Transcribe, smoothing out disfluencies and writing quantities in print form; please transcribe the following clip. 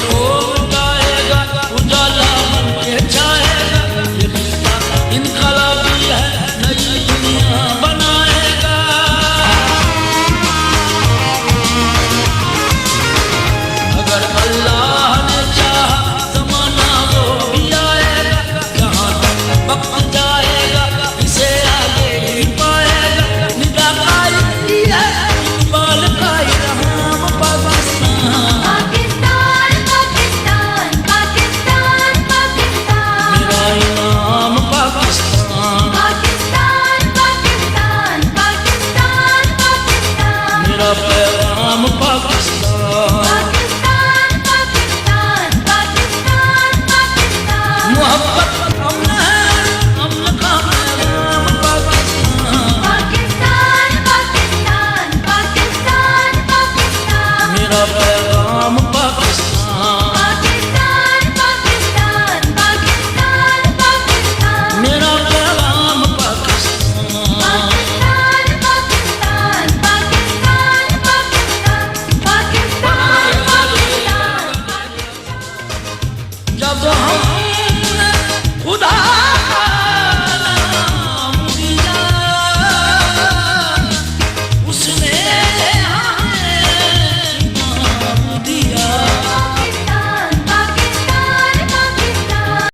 को मिटाएगा, उजाला बन के छाएगा। ये रिश्ता इनकलाबी है, नई दुनिया बनाएगा। अगर अल्लाह ने चाहा ज़माना वो भी आएगा, जहाँ तक वक्त जाएगा इसे आगे ही पाएगा। निदा आई है इकबाल का इल्हाम पाकिस्तान, पाकिस्तान पाकिस्तान पाकिस्तान पाकिस्तान, मेरा इमाम पाकिस्तान, पाकिस्तान पाकिस्तान पाकिस्तान पाकिस्तान, मेरा पैगाम पाकिस्तान। पाकिस्तान पाकिस्तान पाकिस्तान पाकिस्तान, मोहब्बत अमन है, अमन का पैगाम पाकिस्तान, पाकिस्तान पाकिस्तान पाकिस्तान पाकिस्तान, मेरा पैगाम पाकिस्तान, पाकिस्तान पाकिस्तान पाकिस्तान पाकिस्तान, मेरा पैगाम पाकिस्तान। पाकिस्तान पाकिस्तान पाकिस्तान पाकिस्तान पाकिस्तान पाकिस्तान। जब हम